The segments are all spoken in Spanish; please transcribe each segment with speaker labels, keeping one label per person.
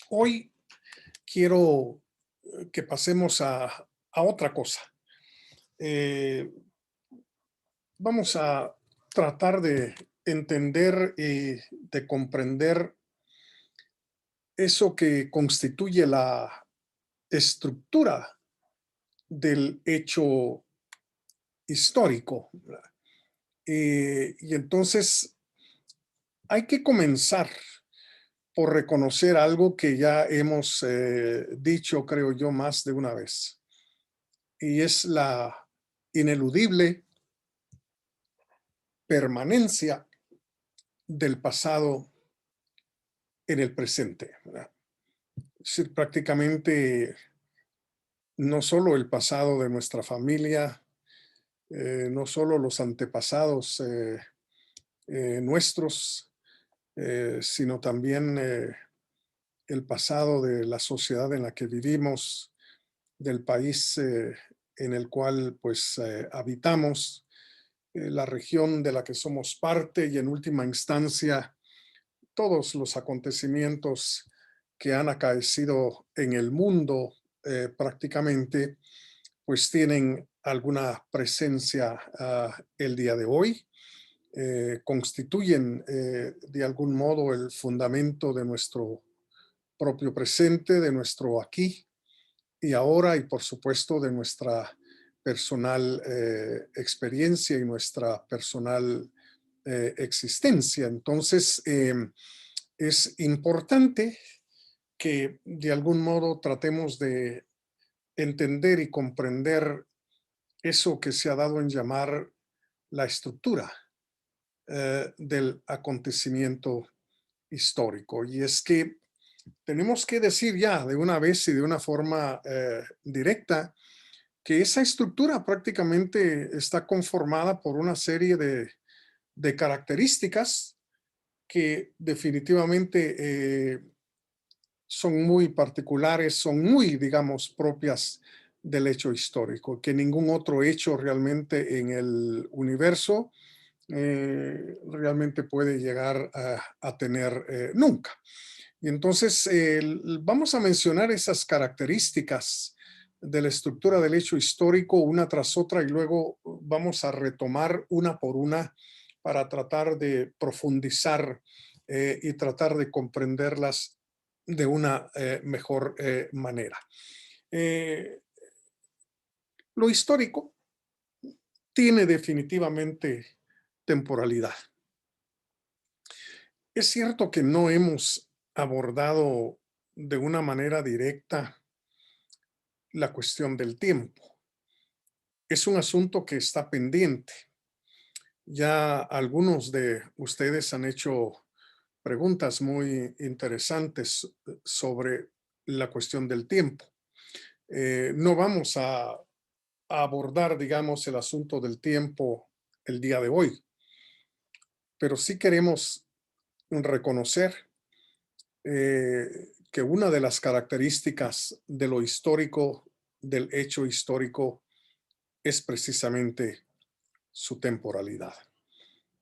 Speaker 1: Hoy quiero que pasemos a otra cosa. Eh, Vamos a tratar de entender y de comprender eso que constituye la estructura del hecho histórico, ¿verdad? Y entonces hay que comenzar por reconocer algo que ya hemos dicho, creo yo, más de una vez, y es la ineludible permanencia del pasado en el presente, ¿verdad? Es decir, prácticamente no solo el pasado de nuestra familia, no solo los antepasados nuestros, sino también el pasado de la sociedad en la que vivimos, del país en el cual pues habitamos, la región de la que somos parte y en última instancia todos los acontecimientos que han acaecido en el mundo prácticamente, pues tienen alguna presencia el día de hoy, constituyen de algún modo el fundamento de nuestro propio presente, de nuestro aquí y ahora y por supuesto de nuestra personal experiencia y nuestra personal existencia. Entonces, es importante que de algún modo tratemos de entender y comprender eso que se ha dado en llamar la estructura del acontecimiento histórico. Y es que tenemos que decir ya de una vez y de una forma directa que esa estructura prácticamente está conformada por una serie de características que definitivamente son muy particulares, son muy, digamos, propias del hecho histórico, que ningún otro hecho realmente en el universo realmente puede llegar a tener nunca. Y entonces vamos a mencionar esas características de la estructura del hecho histórico una tras otra y luego vamos a retomar una por una para tratar de profundizar y tratar de comprenderlas de una mejor manera. Eh, lo histórico tiene definitivamente temporalidad. Es cierto que no hemos abordado de una manera directa la cuestión del tiempo. Es un asunto que está pendiente. Ya algunos de ustedes han hecho preguntas muy interesantes sobre la cuestión del tiempo. No vamos a abordar, digamos, el asunto del tiempo el día de hoy, pero sí queremos reconocer que una de las características de lo histórico, del hecho histórico, es precisamente su temporalidad.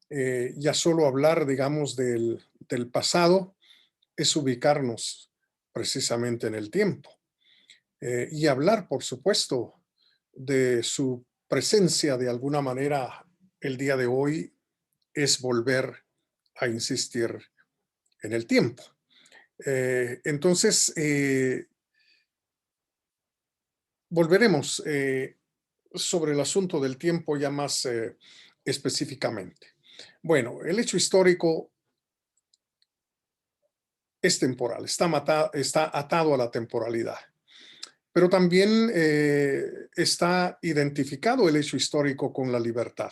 Speaker 1: Ya solo hablar, digamos, del pasado es ubicarnos precisamente en el tiempo. Y hablar, por supuesto, de su presencia de alguna manera el día de hoy es volver a insistir en el tiempo. Entonces, volveremos sobre el asunto del tiempo ya más específicamente. Bueno, el hecho histórico es temporal, está atado a la temporalidad, pero también está identificado el hecho histórico con la libertad.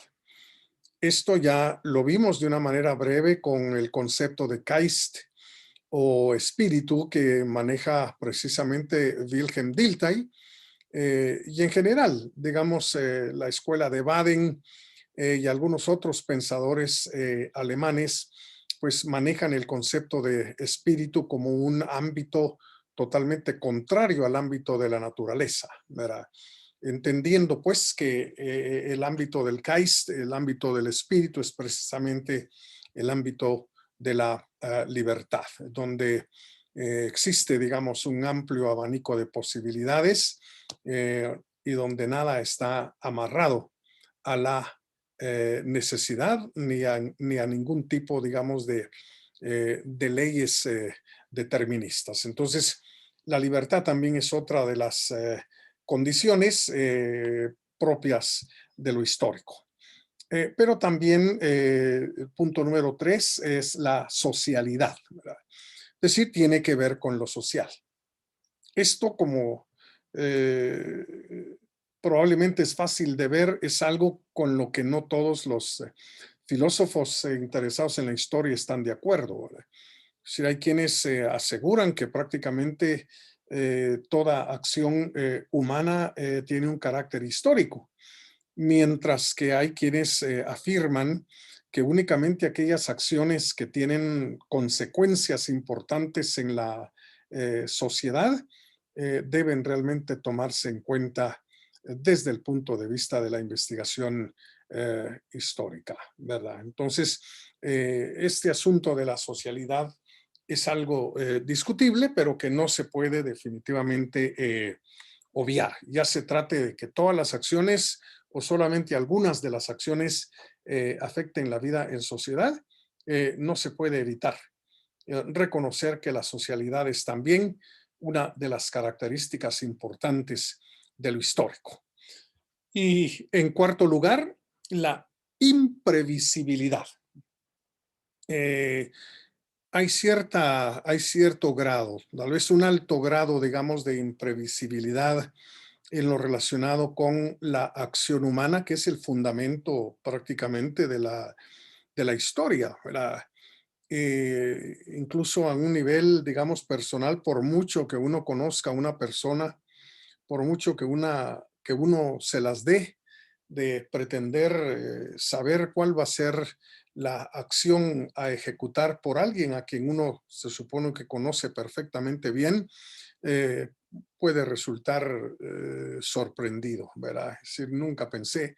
Speaker 1: Esto ya lo vimos de una manera breve con el concepto de Geist o espíritu que maneja precisamente Wilhelm Dilthey, y en general, digamos, la escuela de Baden y algunos otros pensadores alemanes, pues manejan el concepto de espíritu como un ámbito totalmente contrario al ámbito de la naturaleza, ¿verdad? Entendiendo pues que el ámbito del Geist, el ámbito del espíritu es precisamente el ámbito de la libertad, donde existe, digamos, un amplio abanico de posibilidades y donde nada está amarrado a la necesidad ni a ningún tipo, digamos, de leyes deterministas. Entonces, la libertad también es otra de las condiciones propias de lo histórico. Pero también el punto número 3 es la socialidad, ¿verdad? Es decir, tiene que ver con lo social. Esto, como eh, probablemente es fácil de ver, es algo con lo que no todos los filósofos interesados en la historia están de acuerdo, ¿verdad? Es decir, hay quienes aseguran que prácticamente toda acción humana tiene un carácter histórico, mientras que hay quienes afirman que únicamente aquellas acciones que tienen consecuencias importantes en la sociedad deben realmente tomarse en cuenta desde el punto de vista de la investigación histórica, ¿verdad? Entonces, este asunto de la socialidad es algo discutible, pero que no se puede definitivamente obviar. Ya se trate de que todas las acciones o solamente algunas de las acciones afecten la vida en sociedad, no se puede evitar. Reconocer que la socialidad es también una de las características importantes de lo histórico. Y en cuarto lugar, la imprevisibilidad. Eh, hay cierto grado, tal vez un alto grado, digamos, de imprevisibilidad en lo relacionado con la acción humana, que es el fundamento prácticamente de la historia, ¿verdad? Incluso a un nivel, digamos, personal, por mucho que uno conozca a una persona, por mucho que uno se las dé de pretender saber cuál va a ser la acción a ejecutar por alguien a quien uno se supone que conoce perfectamente bien, eh, puede resultar sorprendido, ¿verdad? Es decir, nunca pensé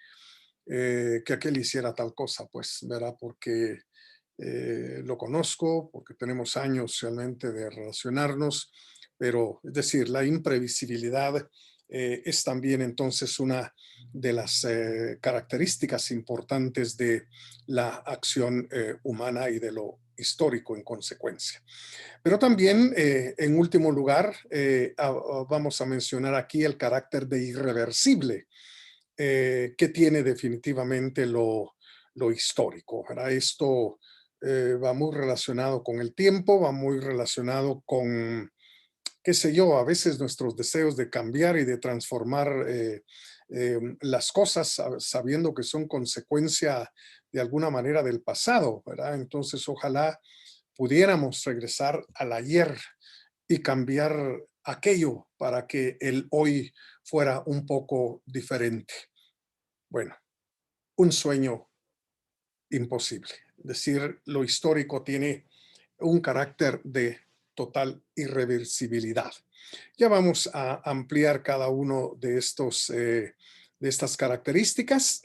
Speaker 1: que aquel hiciera tal cosa, pues, ¿verdad? Porque lo conozco, porque tenemos años realmente de relacionarnos, pero es decir, la imprevisibilidad es también entonces una de las características importantes de la acción humana y de lo histórico en consecuencia. Pero también, en último lugar, vamos a mencionar aquí el carácter de irreversible que tiene definitivamente lo histórico, ¿verdad? Esto va muy relacionado con el tiempo, va muy relacionado con, qué sé yo, a veces nuestros deseos de cambiar y de transformar las cosas sabiendo que son consecuencia de alguna manera del pasado, ¿verdad? Entonces, ojalá pudiéramos regresar al ayer y cambiar aquello para que el hoy fuera un poco diferente. Bueno, un sueño imposible. Es decir, lo histórico tiene un carácter de total irreversibilidad. Ya vamos a ampliar cada uno de de estas características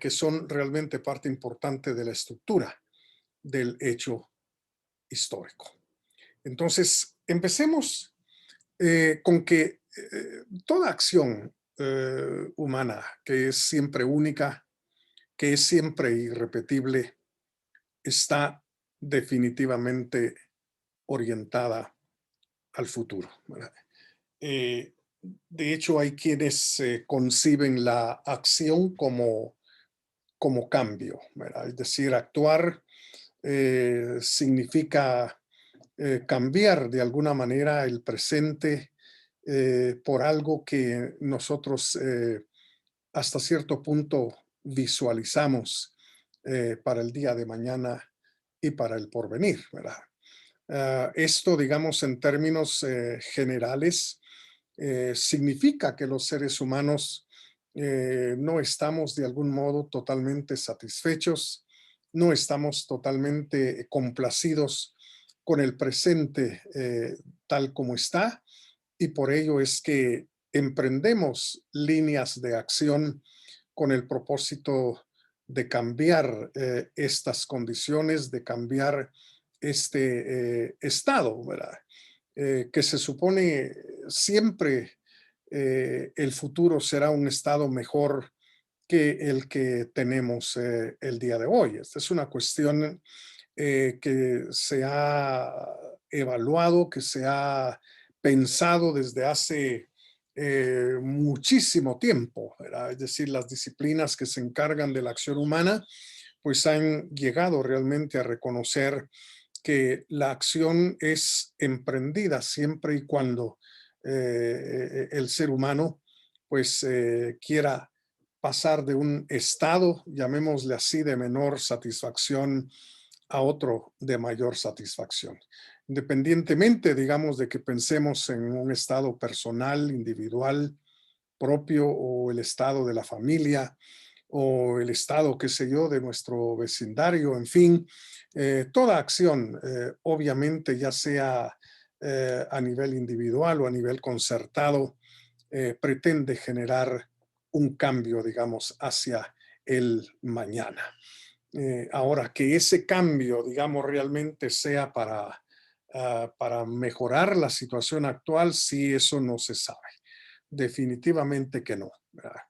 Speaker 1: que son realmente parte importante de la estructura del hecho histórico. Entonces, empecemos con que toda acción humana que es siempre única, que es siempre irrepetible, está definitivamente orientada al futuro, ¿verdad? Eh, de hecho, hay quienes conciben la acción como cambio, ¿verdad? Es decir, actuar significa cambiar de alguna manera el presente por algo que nosotros hasta cierto punto visualizamos para el día de mañana y para el porvenir, ¿verdad? Esto, digamos, en términos generales, significa que los seres humanos no estamos de algún modo totalmente satisfechos, no estamos totalmente complacidos con el presente tal como está, y por ello es que emprendemos líneas de acción con el propósito de cambiar estas condiciones, de cambiar este estado, ¿verdad? Que se supone siempre el futuro será un estado mejor que el que tenemos el día de hoy. Esta es una cuestión que se ha evaluado, que se ha pensado desde hace muchísimo tiempo, ¿verdad? Es decir, las disciplinas que se encargan de la acción humana, pues han llegado realmente a reconocer que la acción es emprendida siempre y cuando el ser humano pues quiera pasar de un estado, llamémosle así, de menor satisfacción a otro de mayor satisfacción. Independientemente, digamos, de que pensemos en un estado personal, individual, propio o el estado de la familia o el estado, qué sé yo, de nuestro vecindario, en fin, toda acción, obviamente, ya sea a nivel individual o a nivel concertado, pretende generar un cambio, digamos, hacia el mañana. Ahora, que ese cambio, digamos, realmente sea para mejorar la situación actual, sí, eso no se sabe. Definitivamente que no, ¿verdad?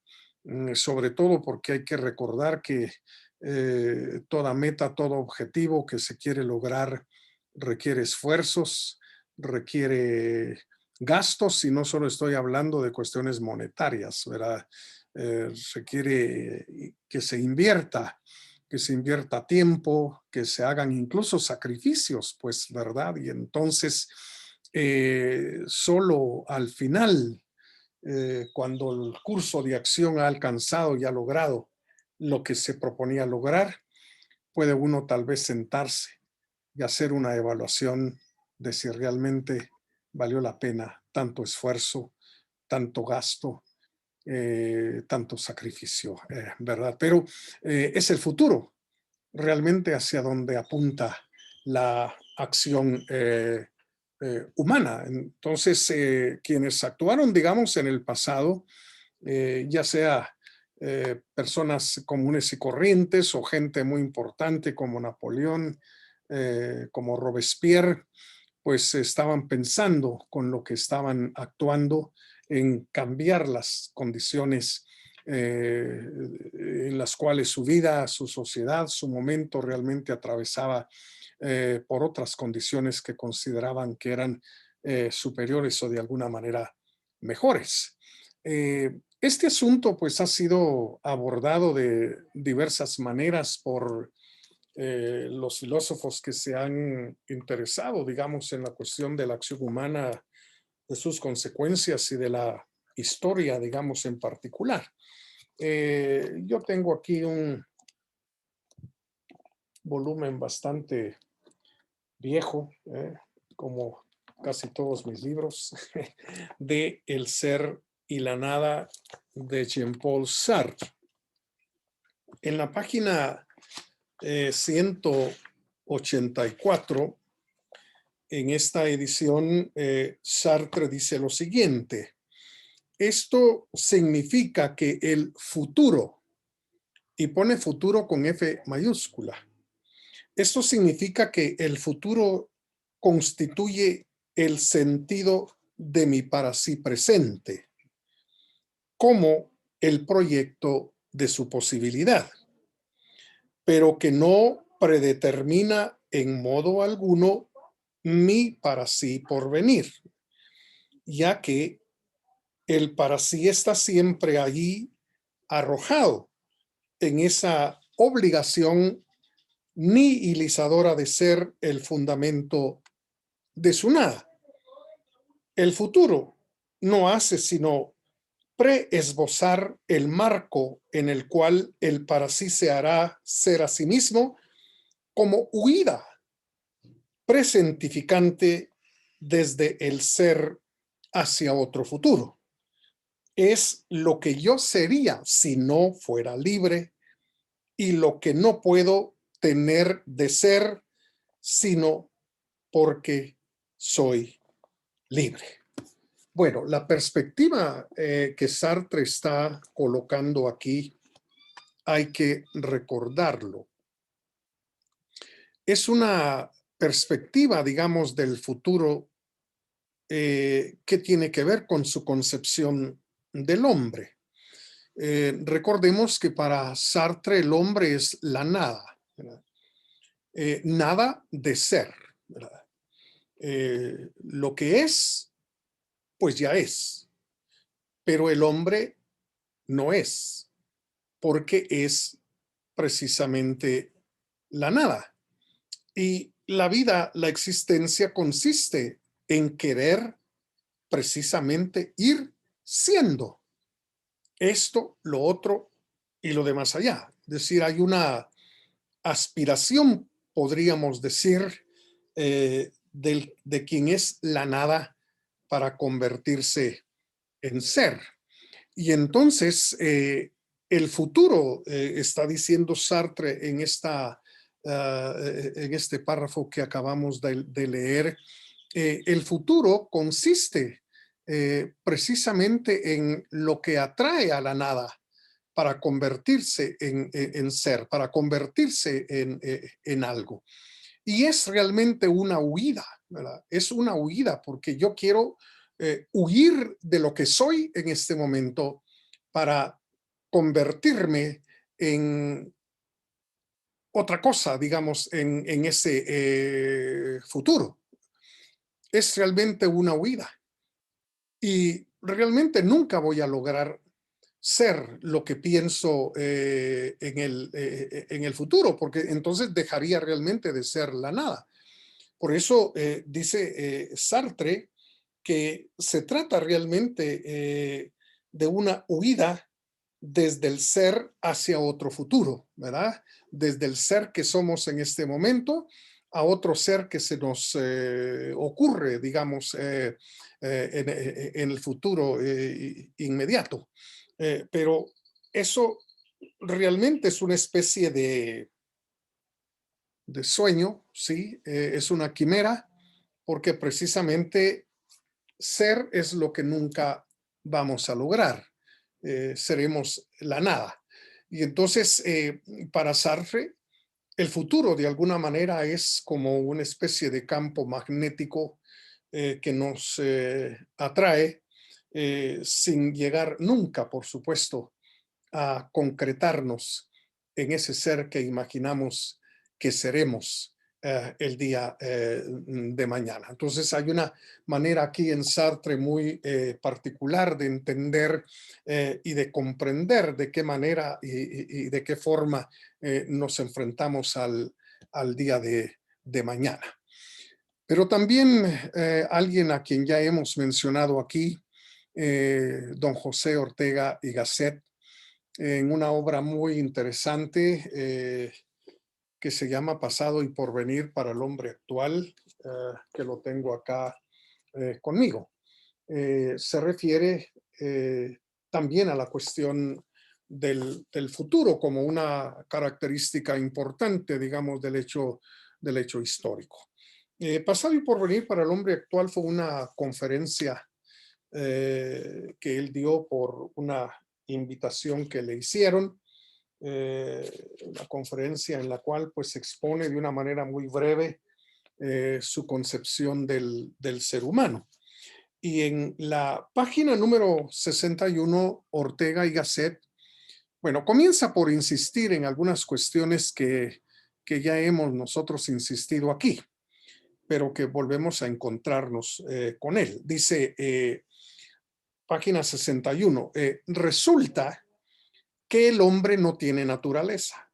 Speaker 1: Sobre todo porque hay que recordar que toda meta, todo objetivo que se quiere lograr requiere esfuerzos, requiere gastos, y no solo estoy hablando de cuestiones monetarias, ¿verdad? Requiere que se invierta tiempo, que se hagan incluso sacrificios, pues, ¿verdad? Y entonces, solo al final, cuando el curso de acción ha alcanzado y ha logrado lo que se proponía lograr, puede uno tal vez sentarse y hacer una evaluación de si realmente valió la pena tanto esfuerzo, tanto gasto, tanto sacrificio, ¿verdad? Pero es el futuro realmente hacia donde apunta la acción humana. Entonces, quienes actuaron, digamos, en el pasado, ya sea personas comunes y corrientes o gente muy importante como Napoleón, como Robespierre, pues estaban pensando con lo que estaban actuando en cambiar las condiciones en las cuales su vida, su sociedad, su momento realmente atravesaba por otras condiciones que consideraban que eran superiores o de alguna manera mejores. Este asunto pues ha sido abordado de diversas maneras por los filósofos que se han interesado, digamos, en la cuestión de la acción humana, de sus consecuencias y de la historia, digamos, en particular. Yo tengo aquí un volumen bastante viejo, como casi todos mis libros, de El ser y la nada de Jean-Paul Sartre. En la página 184, en esta edición, Sartre dice lo siguiente: esto significa que el futuro, y pone futuro con F mayúscula, esto significa que el futuro constituye el sentido de mi para sí presente, como el proyecto de su posibilidad, pero que no predetermina en modo alguno mi para sí porvenir, ya que el para sí está siempre allí arrojado en esa obligación nihilizadora de ser el fundamento de su nada. El futuro no hace sino preesbozar el marco en el cual el para sí se hará ser a sí mismo como huida presentificante desde el ser hacia otro futuro. Es lo que yo sería si no fuera libre y lo que no puedo tener de ser sino porque soy libre. Bueno, la perspectiva que Sartre está colocando aquí, hay que recordarlo. Es una perspectiva, digamos, del futuro que tiene que ver con su concepción del hombre. Recordemos que para Sartre el hombre es la nada, ¿verdad? Nada de ser, ¿verdad? Lo que es, pues ya es, pero el hombre no es, porque es precisamente la nada. Y la vida, la existencia consiste en querer precisamente ir siendo esto, lo otro y lo de más allá. Es decir, hay una aspiración, podríamos decir, de quien es la nada para convertirse en ser. Y entonces, el futuro, está diciendo Sartre en este párrafo que acabamos de leer, el futuro consiste precisamente en lo que atrae a la nada para convertirse en ser, para convertirse en algo. Y es realmente una huida, ¿verdad? Es una huida porque yo quiero huir de lo que soy en este momento para convertirme en otra cosa, digamos, en ese futuro. Es realmente una huida. Y realmente nunca voy a lograr ser lo que pienso en el futuro, porque entonces dejaría realmente de ser la nada. Por eso dice Sartre que se trata realmente de una huida desde el ser hacia otro futuro, ¿verdad? Desde el ser que somos en este momento a otro ser que se nos ocurre, digamos, en el futuro inmediato. Pero eso realmente es una especie de sueño, ¿sí? Es una quimera, porque precisamente ser es lo que nunca vamos a lograr. Seremos la nada. Y entonces, para Sartre, el futuro de alguna manera es como una especie de campo magnético que nos atrae sin llegar nunca, por supuesto, a concretarnos en ese ser que imaginamos que seremos el día de mañana. Entonces hay una manera aquí en Sartre muy particular de entender y de comprender de qué manera y de qué forma nos enfrentamos al día de mañana. Pero también alguien a quien ya hemos mencionado aquí, don José Ortega y Gasset, en una obra muy interesante que se llama Pasado y Porvenir para el Hombre Actual, que lo tengo acá conmigo. Se refiere también a la cuestión del futuro como una característica importante, digamos, del hecho histórico. Pasado y Porvenir para el Hombre Actual fue una conferencia que él dio por una invitación que le hicieron, una conferencia en la cual pues expone de una manera muy breve su concepción del ser humano. Y en la página número 61, Ortega y Gasset, bueno, comienza por insistir en algunas cuestiones que ya hemos nosotros insistido aquí, pero que volvemos a encontrarnos con él. Dice, página 61, resulta que el hombre no tiene naturaleza.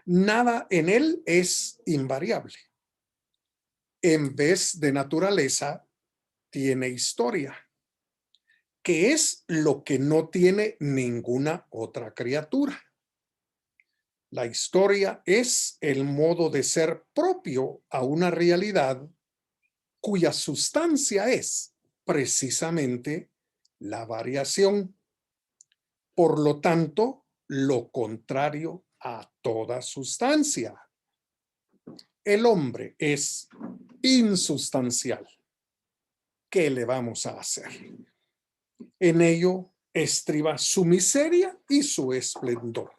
Speaker 1: Nada en él es invariable. En vez de naturaleza, tiene historia, que es lo que no tiene ninguna otra criatura. La historia es el modo de ser propio a una realidad cuya sustancia es precisamente la variación. Por lo tanto, lo contrario a toda sustancia. El hombre es insustancial. ¿Qué le vamos a hacer? En ello estriba su miseria y su esplendor.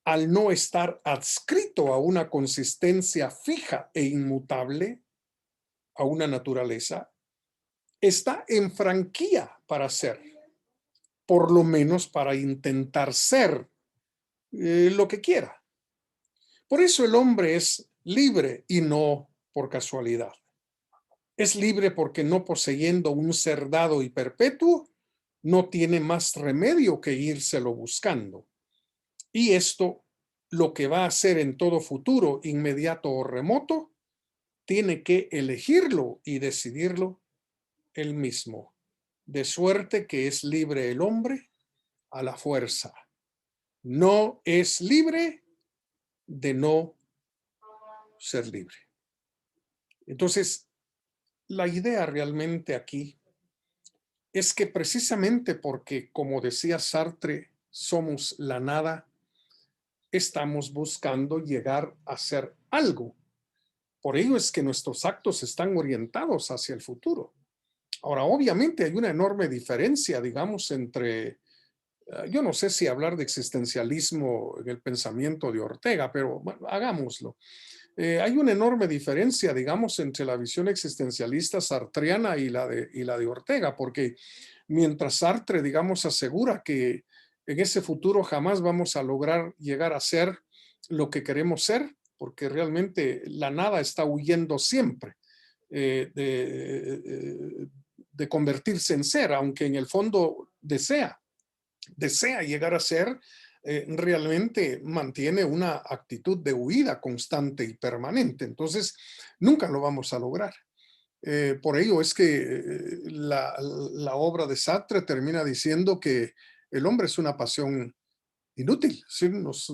Speaker 1: al no estar adscrito a una consistencia fija e inmutable, a una naturaleza, está en franquía para ser, por lo menos para intentar ser lo que quiera. Por eso el hombre es libre y no por casualidad. Es libre porque no poseyendo un ser dado y perpetuo, no tiene más remedio que írselo buscando. Y esto, lo que va a hacer en todo futuro, inmediato o remoto, tiene que elegirlo y decidirlo él mismo. De suerte que es libre el hombre a la fuerza. No es libre de no ser libre. Entonces, la idea realmente aquí es que precisamente porque, como decía Sartre, somos la nada, estamos buscando llegar a ser algo. Por ello es que nuestros actos están orientados hacia el futuro. Ahora, obviamente hay una enorme diferencia, digamos, entre, yo no sé si hablar de existencialismo en el pensamiento de Ortega, pero bueno, hagámoslo. Hay una enorme diferencia, digamos, entre la visión existencialista sartreana y la de Ortega, porque mientras Sartre, digamos, asegura que en ese futuro jamás vamos a lograr llegar a ser lo que queremos ser, porque realmente la nada está huyendo siempre eh, de, de convertirse en ser, aunque en el fondo desea llegar a ser, realmente mantiene una actitud de huida constante y permanente. Entonces, nunca lo vamos a lograr. Por ello es que la obra de Sartre termina diciendo que el hombre es una pasión inútil, ¿sí? Nos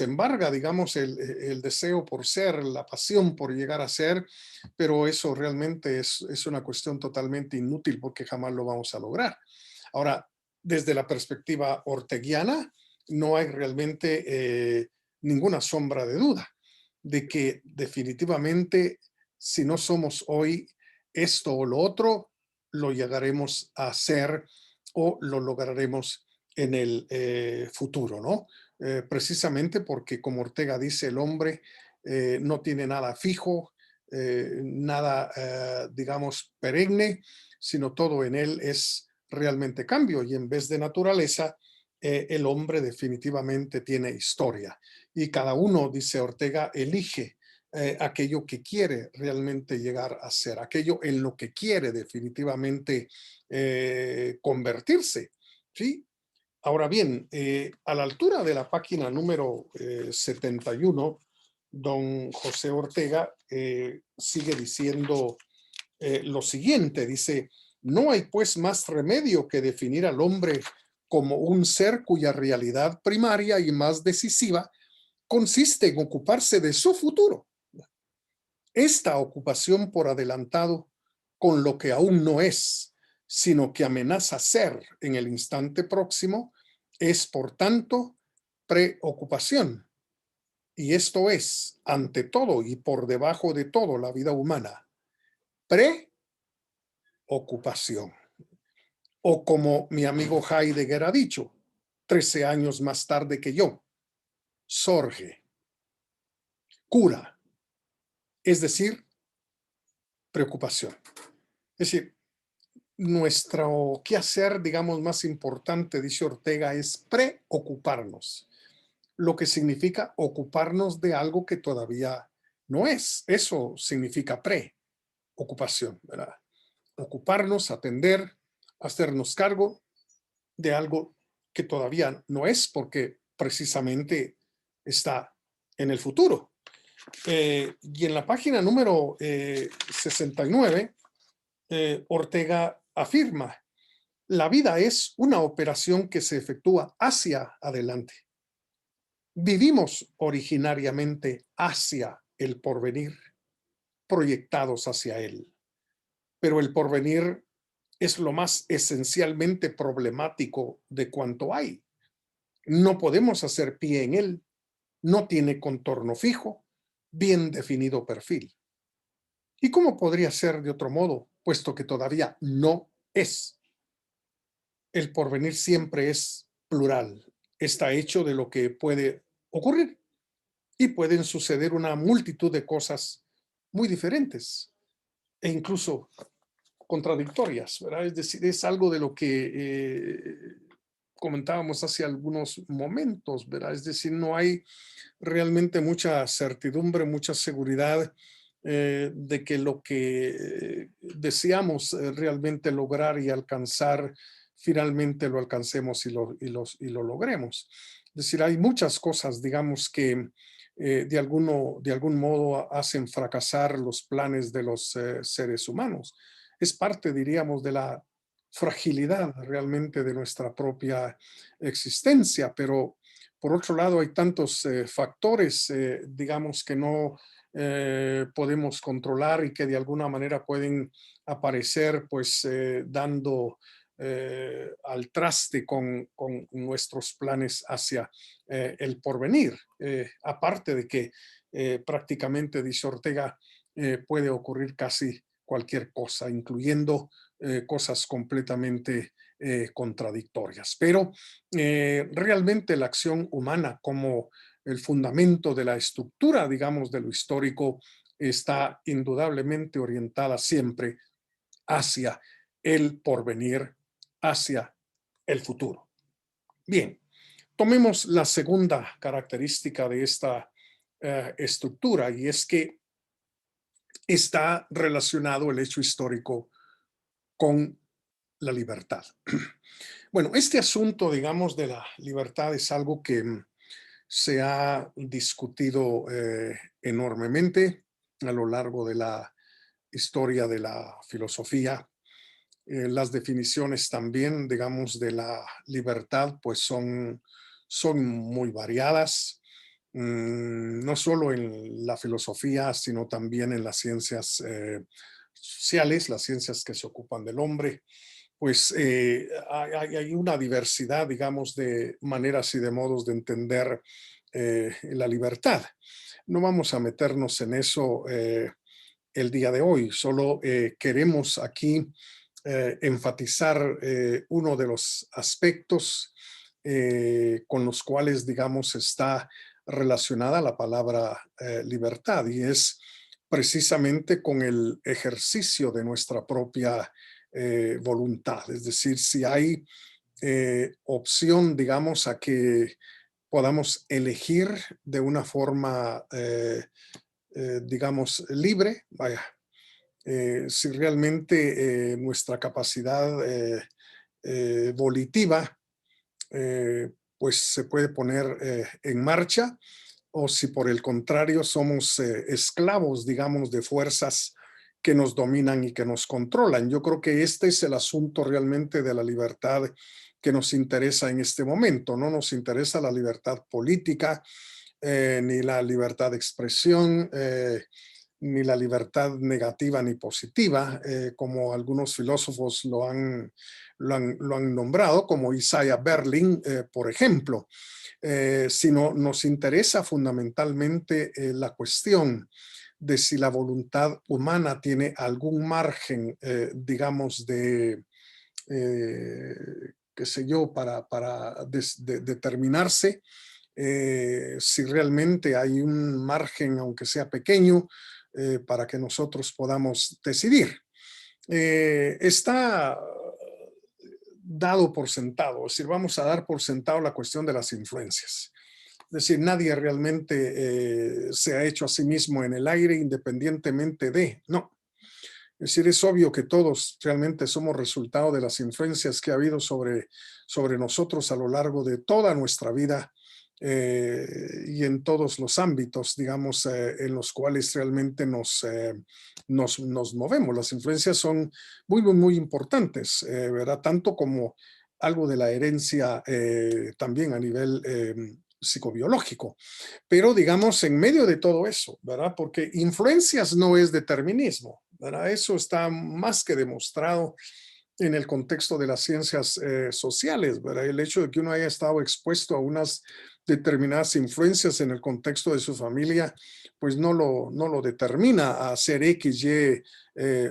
Speaker 1: embarga, digamos, el deseo por ser, la pasión por llegar a ser, pero eso realmente es una cuestión totalmente inútil porque jamás lo vamos a lograr. Ahora, desde la perspectiva orteguiana, no hay realmente ninguna sombra de duda de que definitivamente si no somos hoy esto o lo otro, lo llegaremos a hacer o lo lograremos en el futuro, ¿no? Precisamente porque, como Ortega dice, el hombre no tiene nada fijo, nada, digamos, perenne, sino todo en él es realmente cambio y en vez de naturaleza, el hombre definitivamente tiene historia. Y cada uno, dice Ortega, elige aquello que quiere realmente llegar a ser, aquello en lo que quiere definitivamente convertirse. ¿Sí? Ahora bien, a la altura de la página número 71, don José Ortega sigue diciendo lo siguiente, dice, no hay pues más remedio que definir al hombre como un ser cuya realidad primaria y más decisiva consiste en ocuparse de su futuro. Esta ocupación por adelantado con lo que aún no es, sino que amenaza ser en el instante próximo, es por tanto preocupación. Y esto es, ante todo y por debajo de todo la vida humana, preocupación. O como mi amigo Heidegger ha dicho, 13 años más tarde que yo, sorge, cura, es decir, preocupación. Es decir, nuestro quehacer, digamos, más importante, dice Ortega, es preocuparnos, lo que significa ocuparnos de algo que todavía no es. Eso significa preocupación, ¿verdad? Ocuparnos, atender, hacernos cargo de algo que todavía no es, porque precisamente está en el futuro. Y en la página número 69, Ortega afirma, la vida es una operación que se efectúa hacia adelante. Vivimos originariamente hacia el porvenir, proyectados hacia él. Pero el porvenir es lo más esencialmente problemático de cuanto hay. No podemos hacer pie en él, no tiene contorno fijo, bien definido perfil. ¿Y cómo podría ser de otro modo, puesto que todavía no es? El porvenir siempre es plural, está hecho de lo que puede ocurrir y pueden suceder una multitud de cosas muy diferentes e incluso contradictorias, ¿verdad? Es decir, es algo de lo que comentábamos hace algunos momentos, ¿verdad? Es decir, no hay realmente mucha certidumbre, mucha seguridad de que lo que deseamos realmente lograr y alcanzar, finalmente lo alcancemos y lo logremos. Es decir, hay muchas cosas, digamos, que de algún modo hacen fracasar los planes de los seres humanos. Es parte, diríamos, de la fragilidad realmente de nuestra propia existencia, pero por otro lado, hay tantos factores, digamos, que no podemos controlar y que de alguna manera pueden aparecer, pues, dando al traste con nuestros planes hacia el porvenir. Aparte de que prácticamente, dice Ortega, puede ocurrir casi cualquier cosa, incluyendo cosas completamente contradictorias. Pero realmente la acción humana como el fundamento de la estructura, digamos, de lo histórico, está indudablemente orientada siempre hacia el porvenir, hacia el futuro. Bien, tomemos la segunda característica de esta estructura y es que está relacionado el hecho histórico con la libertad. Bueno, este asunto, digamos, de la libertad es algo que se ha discutido enormemente a lo largo de la historia de la filosofía. Las definiciones también, digamos, de la libertad, pues son muy variadas, no solo en la filosofía, sino también en las ciencias sociales, las ciencias que se ocupan del hombre. Pues hay una diversidad, digamos, de maneras y de modos de entender la libertad. No vamos a meternos en eso el día de hoy, solo queremos aquí enfatizar uno de los aspectos con los cuales, digamos, está relacionada la palabra libertad y es precisamente con el ejercicio de nuestra propia voluntad. Es decir, si hay opción, digamos, a que podamos elegir de una forma, digamos, libre, vaya, si realmente nuestra capacidad volitiva pues se puede poner en marcha o si por el contrario somos esclavos, digamos, de fuerzas que nos dominan y que nos controlan. Yo creo que este es el asunto realmente de la libertad que nos interesa en este momento. No nos interesa la libertad política, ni la libertad de expresión, ni la libertad negativa ni positiva, como algunos filósofos lo han nombrado, como Isaiah Berlin, por ejemplo, sino nos interesa fundamentalmente la cuestión de si la voluntad humana tiene algún margen, digamos, eh, qué sé yo, para determinarse si realmente hay un margen, aunque sea pequeño, para que nosotros podamos decidir. Está dado por sentado, es decir, vamos a dar por sentado la cuestión de las influencias. Es decir, nadie realmente se ha hecho a sí mismo en el aire independientemente de, no. Es decir, es obvio que todos realmente somos resultado de las influencias que ha habido sobre nosotros a lo largo de toda nuestra vida y en todos los ámbitos, digamos, en los cuales realmente nos movemos. Las influencias son muy, muy, muy importantes, ¿verdad? Tanto como algo de la herencia también a nivel psicobiológico. Pero digamos, en medio de todo eso, ¿verdad? Porque influencias no es determinismo, ¿verdad? Eso está más que demostrado en el contexto de las ciencias sociales, ¿verdad? El hecho de que uno haya estado expuesto a unas determinadas influencias en el contexto de su familia, pues no lo determina a hacer X, Y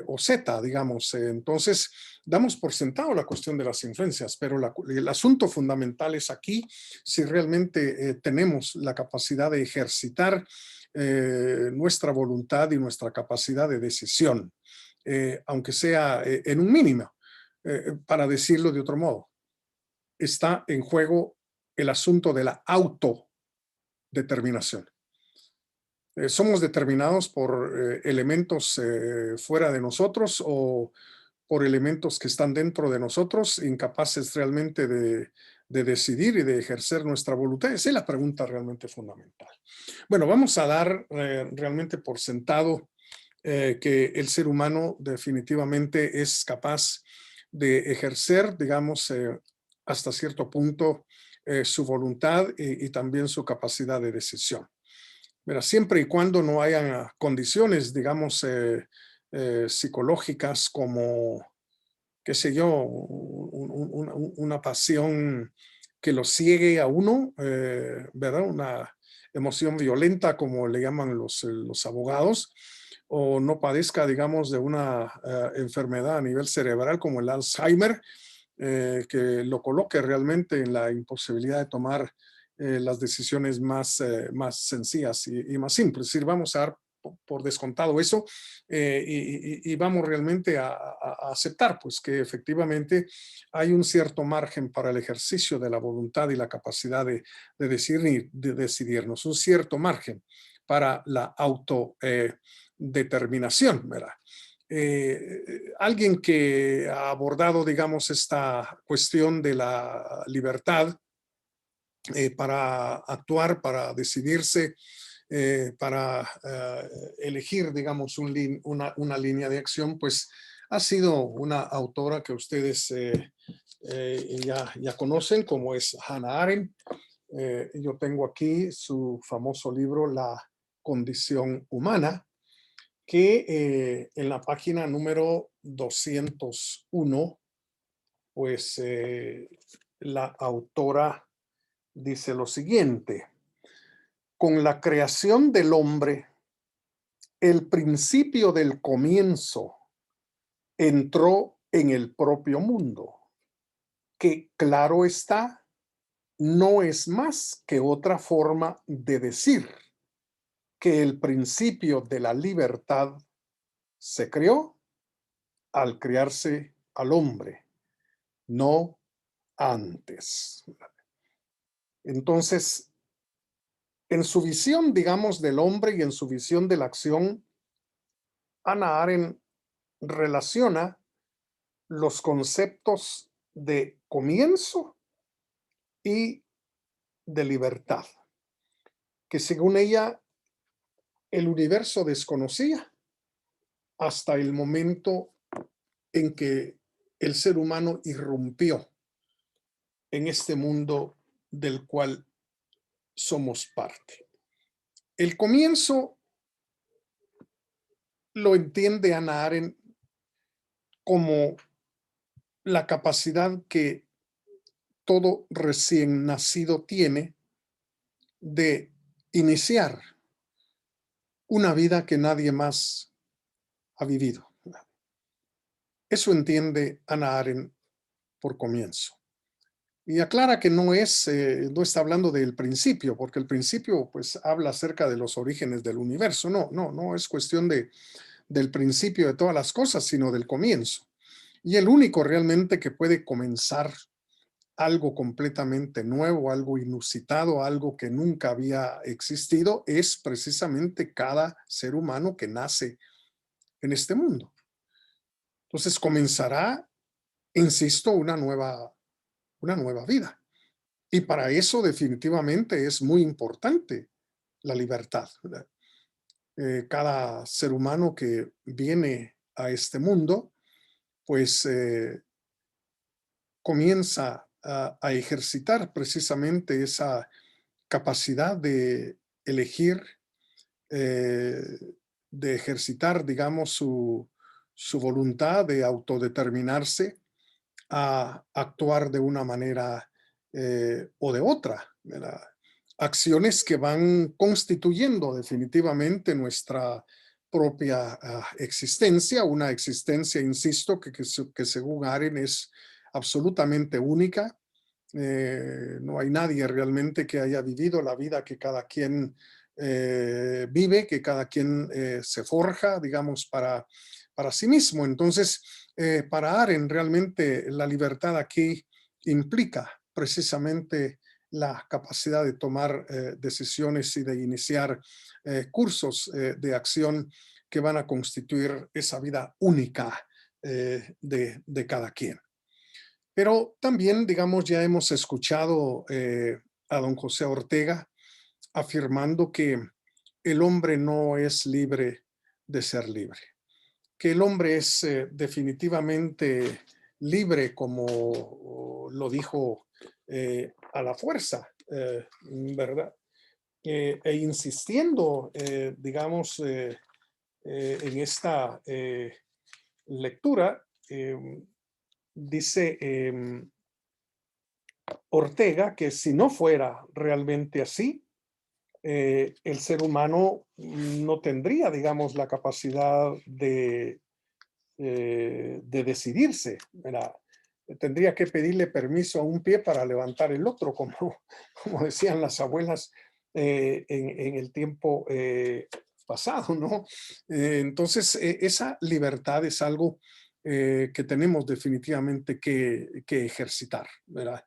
Speaker 1: o Z, digamos. Entonces, damos por sentado la cuestión de las influencias, pero el asunto fundamental es aquí si realmente tenemos la capacidad de ejercitar nuestra voluntad y nuestra capacidad de decisión, aunque sea en un mínimo, para decirlo de otro modo. Está en juego el asunto de la autodeterminación. Somos determinados por elementos fuera de nosotros o por elementos que están dentro de nosotros, incapaces realmente de decidir y de ejercer nuestra voluntad. Esa es la pregunta realmente fundamental. Bueno, vamos a dar realmente por sentado que el ser humano definitivamente es capaz de ejercer, digamos, hasta cierto punto su voluntad y también su capacidad de decisión. Mira, siempre y cuando no hayan condiciones, digamos, psicológicas como, qué sé yo, una pasión que lo ciegue a uno, ¿verdad? Una emoción violenta, como le llaman los abogados, o no padezca, digamos, de una enfermedad a nivel cerebral como el Alzheimer, que lo coloque realmente en la imposibilidad de tomar las decisiones más sencillas y más simples. Es decir, vamos a dar por descontado eso y vamos realmente a aceptar pues que efectivamente hay un cierto margen para el ejercicio de la voluntad y la capacidad de decidirnos, un cierto margen para la autodeterminación, ¿verdad? Alguien que ha abordado, digamos, esta cuestión de la libertad para actuar, para decidirse, para elegir, digamos, una línea de acción, pues ha sido una autora que ustedes ya conocen, como es Hannah Arendt. Yo tengo aquí su famoso libro La condición humana, que en la página número 201, pues la autora dice lo siguiente: con la creación del hombre, el principio del comienzo entró en el propio mundo, que claro está, no es más que otra forma de decir que el principio de la libertad se creó al crearse al hombre, no antes. Entonces, en su visión, digamos, del hombre y en su visión de la acción, Hannah Arendt relaciona los conceptos de comienzo y de libertad, que según ella, el universo desconocía hasta el momento en que el ser humano irrumpió en este mundo del cual somos parte. El comienzo lo entiende Hannah Arendt como la capacidad que todo recién nacido tiene de iniciar una vida que nadie más ha vivido. Eso entiende Hannah Arendt por comienzo. Y aclara que no está hablando del principio, porque el principio pues habla acerca de los orígenes del universo. No es cuestión del principio de todas las cosas, sino del comienzo. Y el único realmente que puede comenzar algo completamente nuevo, algo inusitado, algo que nunca había existido, es precisamente cada ser humano que nace en este mundo. Entonces comenzará, insisto, una nueva vida. Y para eso definitivamente es muy importante la libertad. Cada ser humano que viene a este mundo, pues comienza a ejercitar precisamente esa capacidad de elegir, eh, de ejercitar, digamos, su voluntad de autodeterminarse a actuar de una manera o de otra, ¿verdad? acciones que van constituyendo definitivamente nuestra propia existencia, una existencia, insisto, que según Aren es absolutamente única. No hay nadie realmente que haya vivido la vida que cada quien vive, que cada quien se forja, digamos, para sí mismo. Entonces, para Aren realmente la libertad aquí implica precisamente la capacidad de tomar decisiones y de iniciar cursos de acción que van a constituir esa vida única de cada quien. Pero también, digamos, ya hemos escuchado a don José Ortega afirmando que el hombre no es libre de ser libre, que el hombre es definitivamente libre, como lo dijo a la fuerza, ¿verdad? E insistiendo, digamos, en esta lectura, dice Ortega que si no fuera realmente así, el ser humano no tendría, digamos, la capacidad de decidirse, ¿verdad? Tendría que pedirle permiso a un pie para levantar el otro, como decían las abuelas en el tiempo pasado, ¿no? Entonces, esa libertad es algo que tenemos definitivamente que ejercitar, ¿verdad?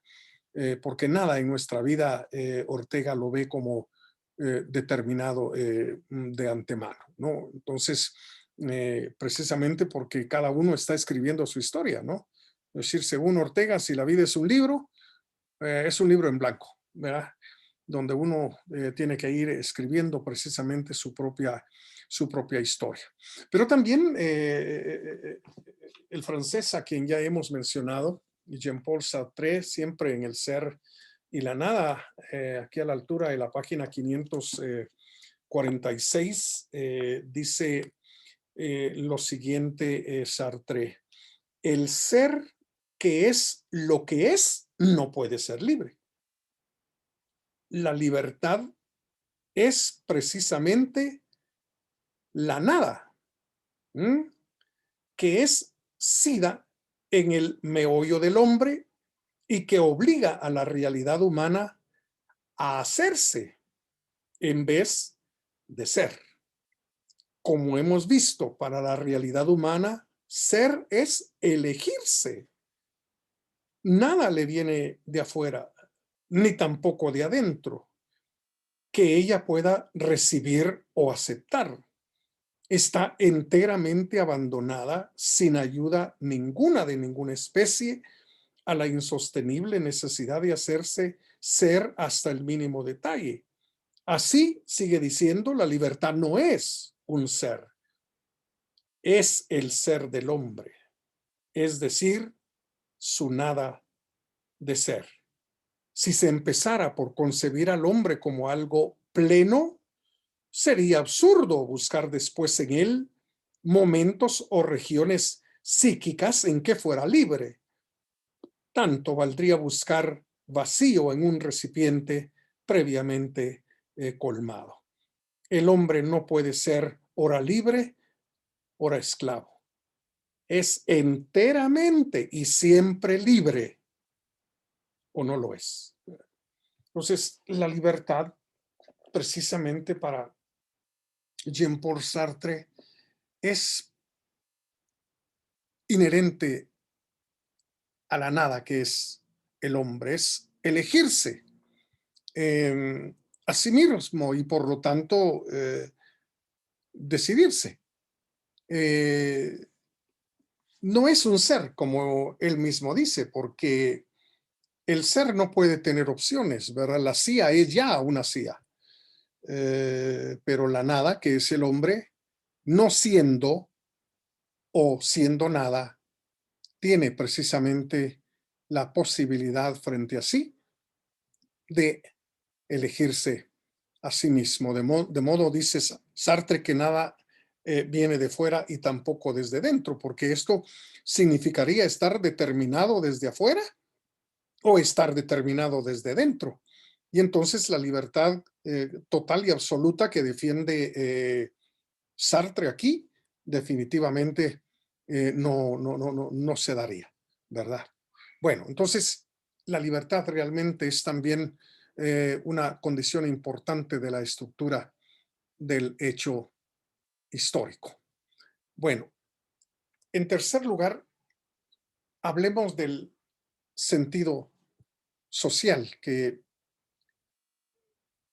Speaker 1: Porque nada en nuestra vida Ortega lo ve como determinado de antemano, ¿no? Entonces, precisamente porque cada uno está escribiendo su historia, ¿no? Es decir, según Ortega, si la vida es un libro en blanco, ¿verdad? Donde uno tiene que ir escribiendo precisamente su propia historia. Pero también el francés a quien ya hemos mencionado, Jean-Paul Sartre, siempre en El ser y la nada, aquí a la altura de la página 546, dice lo siguiente, Sartre: el ser que es lo que es no puede ser libre. La libertad es precisamente la nada, que es sida en el meollo del hombre y que obliga a la realidad humana a hacerse en vez de ser. Como hemos visto, para la realidad humana, ser es elegirse. Nada le viene de afuera, ni tampoco de adentro, que ella pueda recibir o aceptar. Está enteramente abandonada, sin ayuda ninguna de ninguna especie, a la insostenible necesidad de hacerse ser hasta el mínimo detalle. Así, sigue diciendo, la libertad no es un ser, es el ser del hombre, es decir, su nada de ser. Si se empezara por concebir al hombre como algo pleno, sería absurdo buscar después en él momentos o regiones psíquicas en que fuera libre. Tanto valdría buscar vacío en un recipiente previamente colmado. El hombre no puede ser ora libre, ora esclavo. Es enteramente y siempre libre, o no lo es. Entonces, la libertad, precisamente para Jean-Paul Sartre, es inherente a la nada que es el hombre, es elegirse a sí mismo y por lo tanto decidirse. No es un ser, como él mismo dice, porque el ser no puede tener opciones, ¿verdad? La CIA es ya una CIA, pero la nada, que es el hombre, no siendo o siendo nada, tiene precisamente la posibilidad frente a sí de elegirse a sí mismo. De modo, dice Sartre, que nada viene de fuera y tampoco desde dentro, porque esto significaría estar determinado desde afuera o estar determinado desde dentro. Y entonces la libertad total y absoluta que defiende Sartre aquí, definitivamente no se daría, ¿verdad? Bueno, entonces la libertad realmente es también una condición importante de la estructura del hecho histórico. Bueno, en tercer lugar, hablemos del sentido social, que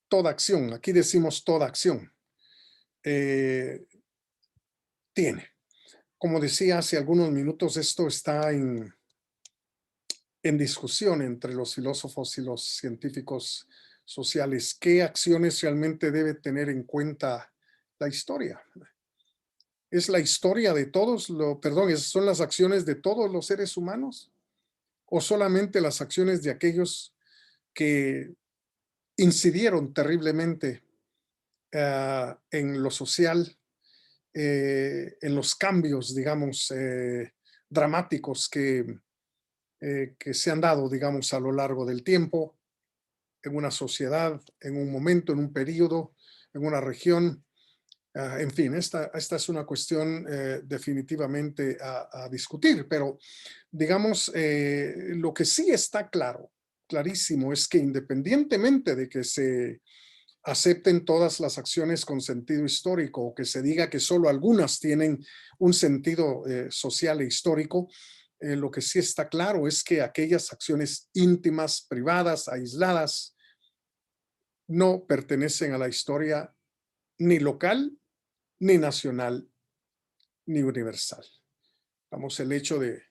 Speaker 1: toda acción, aquí decimos toda acción, eh, tiene. Como decía hace algunos minutos, esto está en discusión entre los filósofos y los científicos sociales. ¿Qué acciones realmente debe tener en cuenta la historia? ¿Es la historia de todos, perdón, son las acciones de todos los seres humanos? ¿O solamente las acciones de aquellos que incidieron terriblemente en lo social, en los cambios, digamos, dramáticos que se han dado, digamos, a lo largo del tiempo, en una sociedad, en un momento, en un periodo, en una región? En fin, esta es una cuestión definitivamente a discutir, pero digamos, lo que sí está claro, clarísimo, es que independientemente de que se acepten todas las acciones con sentido histórico o que se diga que solo algunas tienen un sentido social e histórico, lo que sí está claro es que aquellas acciones íntimas, privadas, aisladas, no pertenecen a la historia ni local, ni nacional, ni universal. Vamos, el hecho de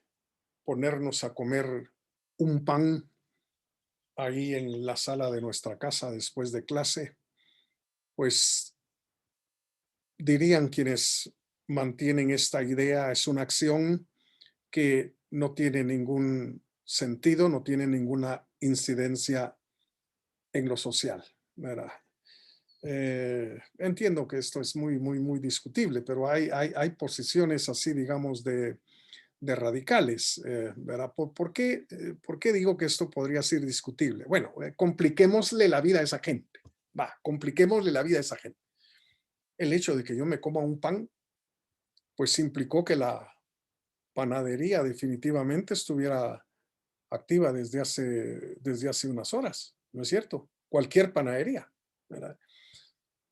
Speaker 1: ponernos a comer un pan ahí en la sala de nuestra casa después de clase, pues dirían quienes mantienen esta idea, es una acción que no tiene ningún sentido, no tiene ninguna incidencia en lo social, ¿verdad? Entiendo que esto es muy discutible, pero hay posiciones así, digamos, de radicales, ¿verdad? ¿Por qué digo que esto podría ser discutible? Bueno, compliquémosle la vida a esa gente. Va, compliquémosle la vida a esa gente. El hecho de que yo me coma un pan, pues implicó que la panadería definitivamente estuviera activa desde hace unas horas, ¿no es cierto? Cualquier panadería, ¿verdad?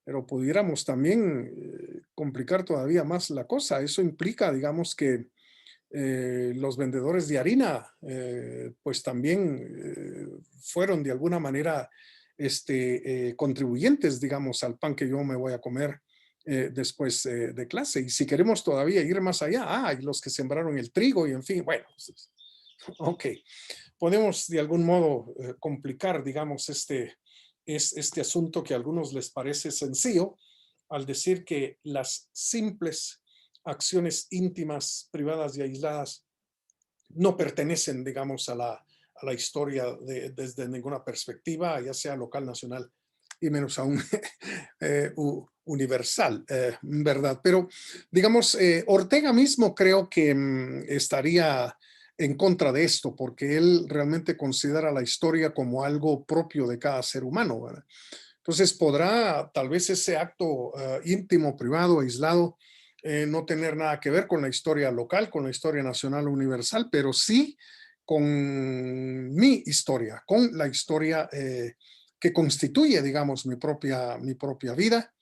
Speaker 1: Pero pudiéramos también complicar todavía más la cosa. Eso implica, digamos, que los vendedores de harina, pues también fueron de alguna manera contribuyentes, digamos, al pan que yo me voy a comer después de clase. Y si queremos todavía ir más allá, y los que sembraron el trigo y en fin, bueno, pues, ok, podemos de algún modo complicar, digamos, este asunto que a algunos les parece sencillo al decir que las simples acciones íntimas, privadas y aisladas no pertenecen, digamos, a la historia desde ninguna perspectiva, ya sea local, nacional y menos aún universal, ¿verdad? Pero, digamos, Ortega mismo creo que estaría en contra de esto, porque él realmente considera la historia como algo propio de cada ser humano, ¿verdad? Entonces podrá tal vez ese acto íntimo, privado, aislado, no tener nada que ver con la historia local, con la historia nacional o universal, pero sí con mi historia, con la historia que constituye, digamos, mi propia vida,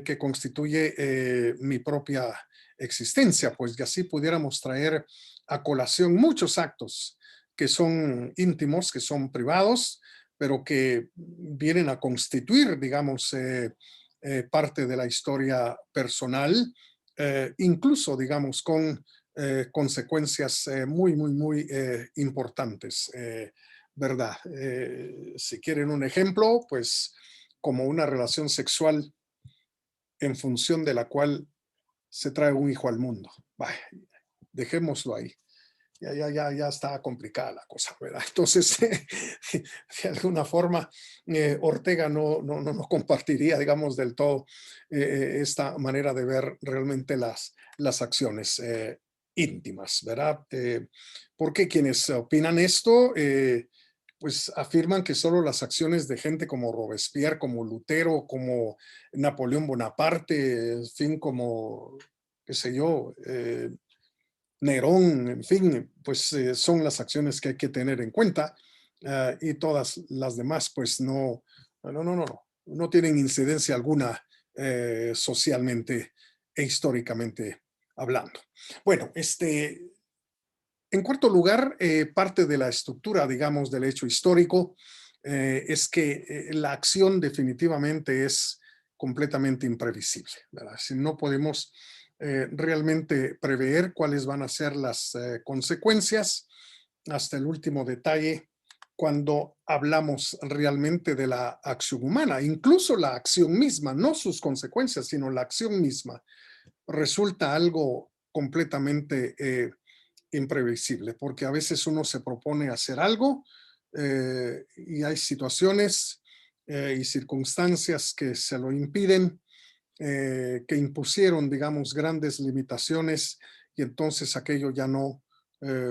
Speaker 1: que constituye mi propia existencia, pues que así pudiéramos traer a colación muchos actos que son íntimos, que son privados, pero que vienen a constituir, digamos, parte de la historia personal, incluso, digamos, con consecuencias muy importantes, ¿verdad? Si quieren un ejemplo, pues como una relación sexual en función de la cual se trae un hijo al mundo. Vaya, dejémoslo ahí. Ya está complicada la cosa, ¿verdad? Entonces, de alguna forma, Ortega no compartiría, digamos, del todo esta manera de ver realmente las acciones íntimas, ¿verdad? Porque quienes opinan esto pues afirman que solo las acciones de gente como Robespierre, como Lutero, como Napoleón Bonaparte, en fin, como, qué sé yo, Nerón, en fin, pues son las acciones que hay que tener en cuenta, y todas las demás, pues no tienen incidencia alguna socialmente e históricamente hablando. Bueno, en cuarto lugar, parte de la estructura, digamos, del hecho histórico es que la acción definitivamente es completamente imprevisible, ¿verdad? Si no podemos realmente prever cuáles van a ser las consecuencias hasta el último detalle cuando hablamos realmente de la acción humana, incluso la acción misma, no sus consecuencias, sino la acción misma, resulta algo completamente imprevisible, porque a veces uno se propone hacer algo y hay situaciones y circunstancias que se lo impiden, que impusieron, digamos, grandes limitaciones y entonces aquello ya no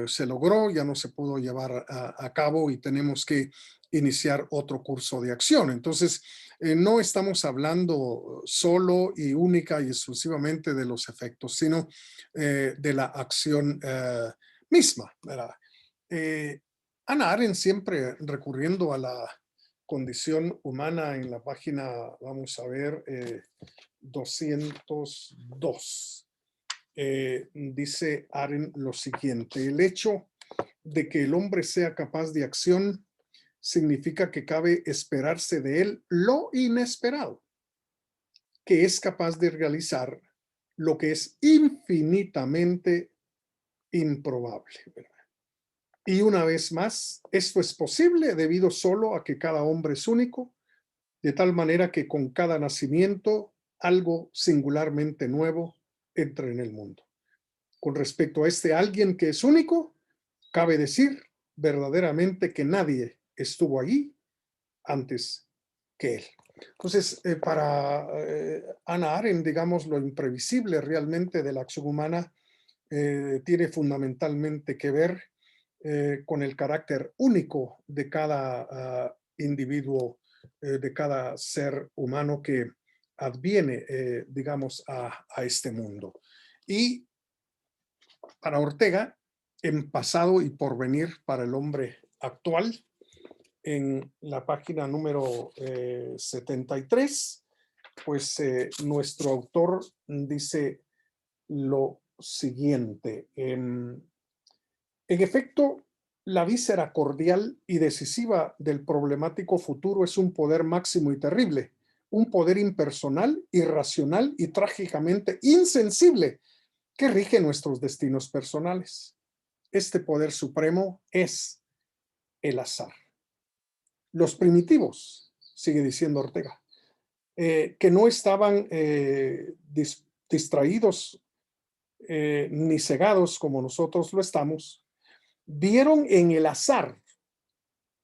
Speaker 1: se logró, ya no se pudo llevar a cabo y tenemos que iniciar otro curso de acción. Entonces, no estamos hablando solo y única y exclusivamente de los efectos, sino de la acción misma, ¿verdad? Eh, Hannah Arendt, siempre recurriendo a la condición humana en la página, vamos a ver, 202. Dice Arendt lo siguiente: el hecho de que el hombre sea capaz de acción significa que cabe esperarse de él lo inesperado, que es capaz de realizar lo que es infinitamente improbable, ¿verdad? Y una vez más, esto es posible debido solo a que cada hombre es único, de tal manera que con cada nacimiento algo singularmente nuevo entra en el mundo. Con respecto a este alguien que es único, cabe decir verdaderamente que nadie estuvo allí antes que él. Entonces, para Hannah Arendt, digamos, lo imprevisible realmente de la acción humana tiene fundamentalmente que ver con el carácter único de cada individuo, de cada ser humano que adviene, digamos, a este mundo. Y para Ortega, en pasado y porvenir para el hombre actual, en la página número 73, pues nuestro autor dice lo siguiente: en efecto, la víscera cordial y decisiva del problemático futuro es un poder máximo y terrible, un poder impersonal, irracional y trágicamente insensible que rige nuestros destinos personales. Este poder supremo es el azar. Los primitivos, sigue diciendo Ortega, que no estaban distraídos ni cegados como nosotros lo estamos, vieron en el azar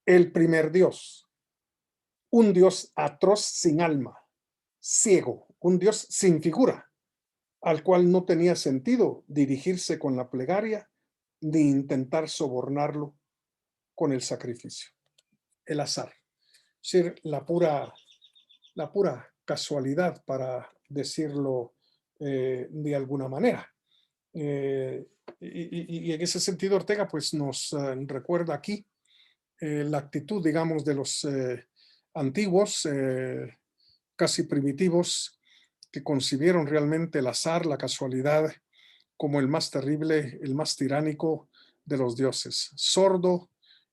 Speaker 1: el primer Dios, un Dios atroz sin alma, ciego, un Dios sin figura, al cual no tenía sentido dirigirse con la plegaria ni intentar sobornarlo con el sacrificio. El azar, es decir, la pura casualidad, para decirlo de alguna manera. Y en ese sentido, Ortega pues nos recuerda aquí la actitud, digamos, de los antiguos, casi primitivos, que concibieron realmente el azar, la casualidad, como el más terrible, el más tiránico de los dioses, sordo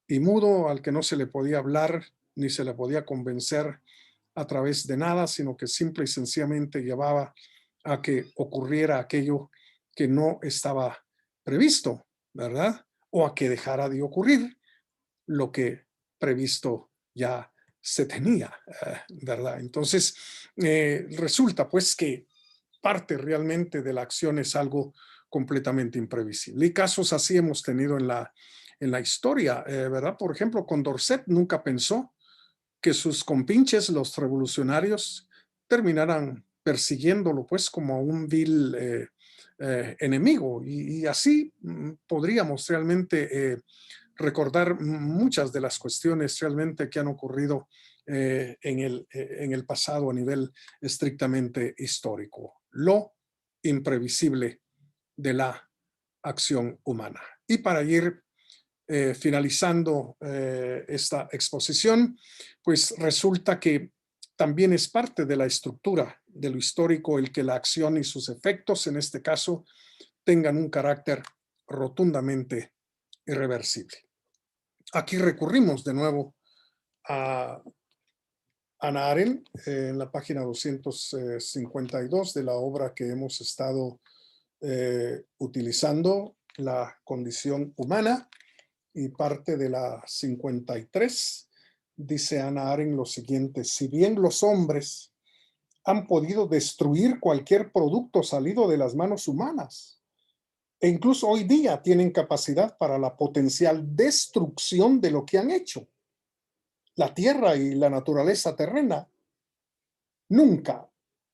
Speaker 1: y mudo, al que no se le podía hablar ni se le podía convencer a través de nada, sino que simple y sencillamente llevaba a que ocurriera aquello que no estaba previsto, ¿verdad? O a que dejara de ocurrir lo que previsto ya se tenía, ¿verdad? Entonces, resulta pues que parte realmente de la acción es algo completamente imprevisible. Y casos así hemos tenido en la historia, ¿verdad? Por ejemplo, Condorcet nunca pensó que sus compinches, los revolucionarios, terminaran persiguiéndolo pues como un vil enemigo. Y así podríamos realmente recordar muchas de las cuestiones realmente que han ocurrido en el pasado a nivel estrictamente histórico. Lo imprevisible de la acción humana. Y para ir finalizando esta exposición, pues resulta que también es parte de la estructura de lo histórico el que la acción y sus efectos, en este caso, tengan un carácter rotundamente irreversible. Aquí recurrimos de nuevo a Hannah Arendt en la página 252 de la obra que hemos estado utilizando, La condición humana, y parte de la 53, dice Hannah Arendt lo siguiente: si bien los hombres han podido destruir cualquier producto salido de las manos humanas, e incluso hoy día tienen capacidad para la potencial destrucción de lo que han hecho, la tierra y la naturaleza terrena nunca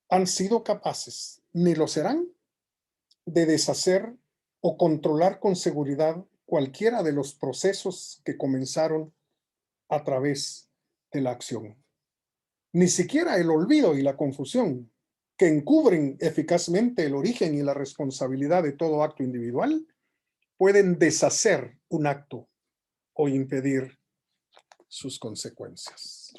Speaker 1: han sido capaces, ni lo serán, de deshacer o controlar con seguridad cualquiera de los procesos que comenzaron a través de la acción. Ni siquiera el olvido y la confusión, que encubren eficazmente el origen y la responsabilidad de todo acto individual, pueden deshacer un acto o impedir sus consecuencias.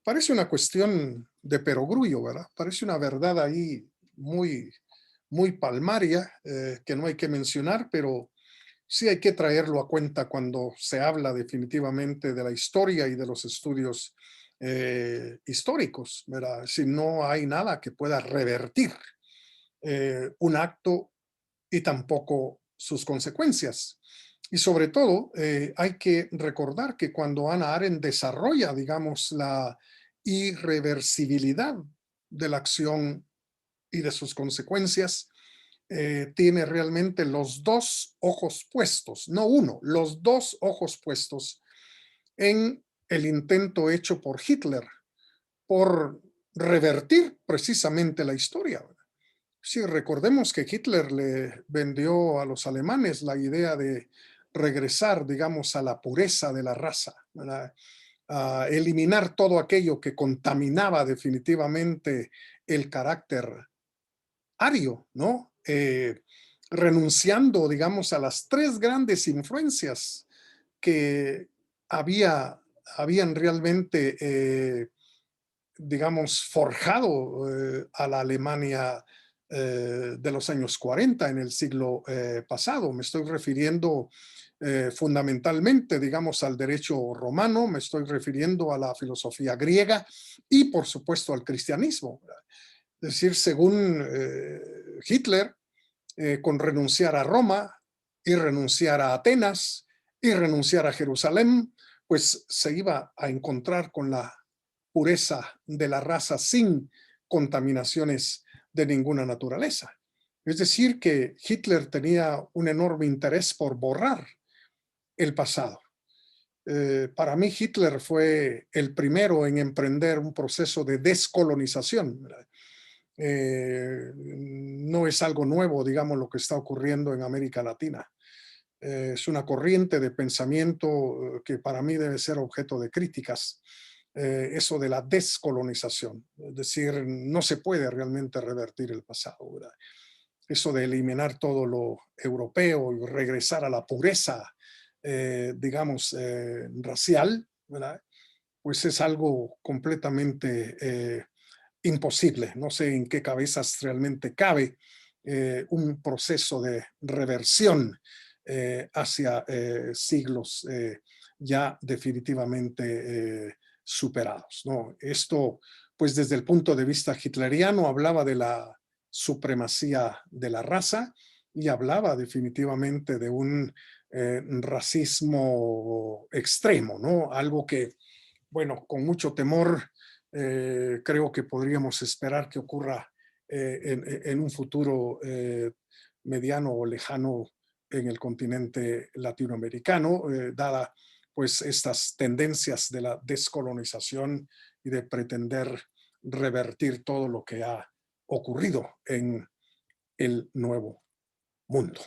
Speaker 1: Parece una cuestión de perogrullo, ¿verdad? Parece una verdad ahí muy palmaria que no hay que mencionar, pero sí hay que traerlo a cuenta cuando se habla definitivamente de la historia y de los estudios históricos, ¿verdad? Si no hay nada que pueda revertir un acto y tampoco sus consecuencias. Y sobre todo, hay que recordar que cuando Hannah Arendt desarrolla, digamos, la irreversibilidad de la acción y de sus consecuencias, tiene realmente los dos ojos puestos, no uno, los dos ojos puestos en el intento hecho por Hitler por revertir precisamente la historia. Sí, recordemos que Hitler le vendió a los alemanes la idea de regresar, digamos, a la pureza de la raza, ¿verdad? A eliminar todo aquello que contaminaba definitivamente el carácter ario, ¿no? Renunciando, digamos, a las tres grandes influencias que habían realmente, digamos, forjado a la Alemania de los años 40 en el siglo pasado. Me estoy refiriendo fundamentalmente, digamos, al derecho romano, me estoy refiriendo a la filosofía griega y, por supuesto, al cristianismo. Es decir, según Hitler, con renunciar a Roma y renunciar a Atenas y renunciar a Jerusalén, pues se iba a encontrar con la pureza de la raza sin contaminaciones de ninguna naturaleza. Es decir, que Hitler tenía un enorme interés por borrar el pasado. Para mí Hitler fue el primero en emprender un proceso de descolonización. No es algo nuevo, digamos, lo que está ocurriendo en América Latina. Es una corriente de pensamiento que para mí debe ser objeto de críticas, eso de la descolonización. Es decir, no se puede realmente revertir el pasado, ¿verdad? Eso de eliminar todo lo europeo y regresar a la pureza, digamos, racial, ¿verdad? Pues es algo completamente imposible. No sé en qué cabezas realmente cabe un proceso de reversión hacia siglos ya definitivamente superados, ¿no? Esto, pues desde el punto de vista hitleriano, hablaba de la supremacía de la raza y hablaba definitivamente de un racismo extremo, ¿no? Algo que, bueno, con mucho temor creo que podríamos esperar que ocurra en un futuro mediano o lejano en el continente latinoamericano, dada pues estas tendencias de la descolonización y de pretender revertir todo lo que ha ocurrido en el nuevo mundo.